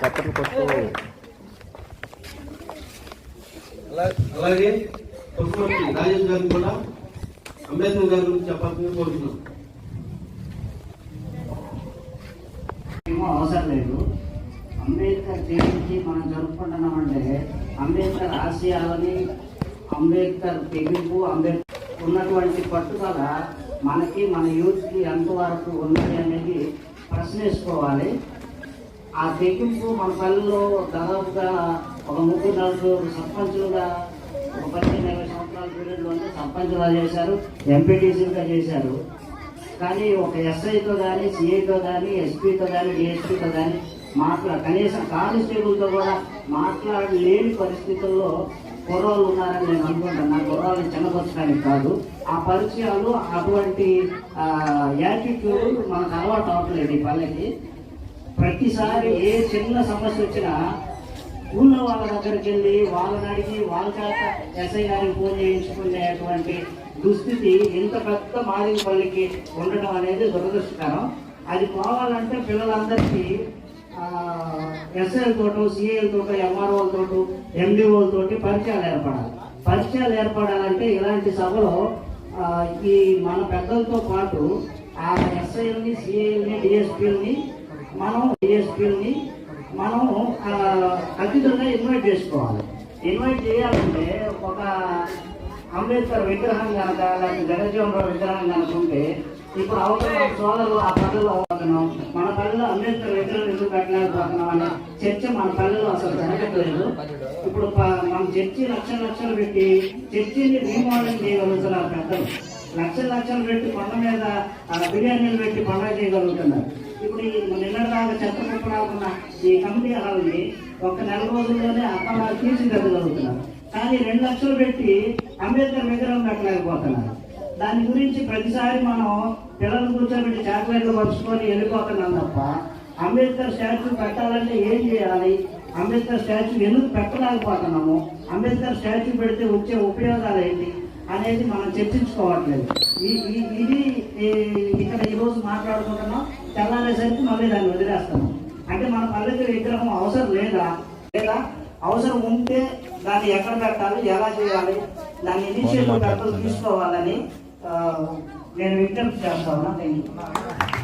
చప్పట్లు కొట్టు. అలాగే పుష్పవతి రాజేష్ గారిని కూడా అంబేద్కర్ గారి గురించి చెప్పాల్సింది కోరుతున్నాం. అవసరం లేదు. అంబేద్కర్ జయంతి మనం జరుపుకుంటున్నామంటే అంబేద్కర్ ఆశయాలని, అంబేద్కర్ తెగింపు, అంబేద్కర్ ఉన్నటువంటి పట్టుదల మనకి, మన యూత్కి ఎంతవరకు ఉన్నది అనేది ప్రశ్నించుకోవాలి. ఆ తెగింపు మన పల్లెలో దాదాపుగా ఒక 3-4 సర్పంచులుగా ఒక 15-20 సంవత్సరాల పీరియడ్లోనే సర్పంచులుగా చేశారు, ఎంపీటీసీలుగా చేశారు. కానీ ఒక ఎస్ఐతో కానీ, సిఐతో కానీ, ఎస్పీతో కానీ, డిఎస్పీతో కానీ కనీసం కానిస్టేబుల్తో కూడా మాట్లాడలేని పరిస్థితుల్లో కుర్రాళ్ళు ఉన్నారని నేను అనుకుంటాను. నా కుర్రాళ్ళు చిన్నపరచడానికి కాదు, ఆ పరిచయాలు, అటువంటి యాటిట్యూడ్ మనకు అలవాటు అవ్వట్లేదు ఈ పల్లెకి. ప్రతిసారి ఏ చిన్న సమస్య వచ్చినా ఊళ్ళో వాళ్ళ దగ్గరికి వెళ్ళి వాళ్ళని అడిగి వాళ్ళ చేత ఎస్ఐ గారికి ఫోన్ చేయించుకునేటువంటి దుస్థితి ఇంత పెద్ద మాదిరిపల్లికి ఉండడం అనేది దురదృష్టకరం. అది పోవాలంటే పిల్లలందరికీ ఎస్ఐలతోటో, సిఐలతోటో, ఎంఆర్ఓలతోటో, ఎండిఓలతోటి పరిచయాలు ఏర్పడాలంటే ఇలాంటి సభలో ఈ మన పెద్దలతో పాటు ఆ ఎస్ఐల్ని, సిఐల్ని, డిఎస్పీలని మనం అతిథులుగా ఇన్వైట్ చేసుకోవాలి. ఇన్వైట్ చేయాలంటే ఒక అంబేద్కర్ విగ్రహం కనుక, లేకపోతే జగజ్జీవన్ రావు విగ్రహం కనుక ఉంటే, ఇప్పుడు అవతల సోదరులు ఆ పల్లెలో అవుతున్నాం, మన పల్లెలో అంబేద్కర్ విగ్రహం ఎందుకు కట్టలేకపోతున్నాం అనే చర్చ మన పల్లెలో అసలు జరగట్లేదు. ఇప్పుడు మనం చర్చి లక్షలు పెట్టి చర్చిని రీమోడలింగ్ చేయగలుగుతున్నారు పెద్దలు. లక్షలు పెట్టి కొండ మీద బిర్యానీలు పెట్టి పండుగ చేయగలుగుతున్నారు. ఇప్పుడు ఈ నిన్నటిదాకా చెత్త కుప్పలాగున్న ఈ కమిటీ హాల్ని ఒక 4 రోజుల్లోనే అక్కడ తీర్చిదిద్దగలుగుతున్నారు. కానీ 2 లక్షలు పెట్టి అంబేద్కర్ విగ్రహం కట్టలేకపోతున్నారు. దాని గురించి ప్రతిసారి మనం పిల్లలు కూర్చోబెట్టి చాక్లెట్లు పరుచుకొని వెళ్ళిపోతున్నాం తప్ప, అంబేద్కర్ స్టాచ్యూ పెట్టాలంటే ఏం చేయాలి, అంబేద్కర్ స్టాచ్యూ ఎందుకు పెట్టలేకపోతున్నాము, అంబేద్కర్ స్టాచ్యూ పెడితే వచ్చే ఉపయోగాలు ఏంటి అనేది మనం చర్చించుకోవట్లేదు. ఇది ఇక్కడ ఈరోజు మాట్లాడుకుంటున్నాం, తెల్లారేసరికి మళ్ళీ దాన్ని వదిలేస్తున్నాం. అంటే మన పల్లెకి విగ్రహం అవసరం లేదా అవసరం ఉంటే దాన్ని ఎక్కడ పెట్టాలి, ఎలా చేయాలి, దాన్ని ఇనిషియేటివ్ పెద్దలు తీసుకోవాలని నేను విజ్ఞప్తి చేస్తా ఉన్నా. Thank you.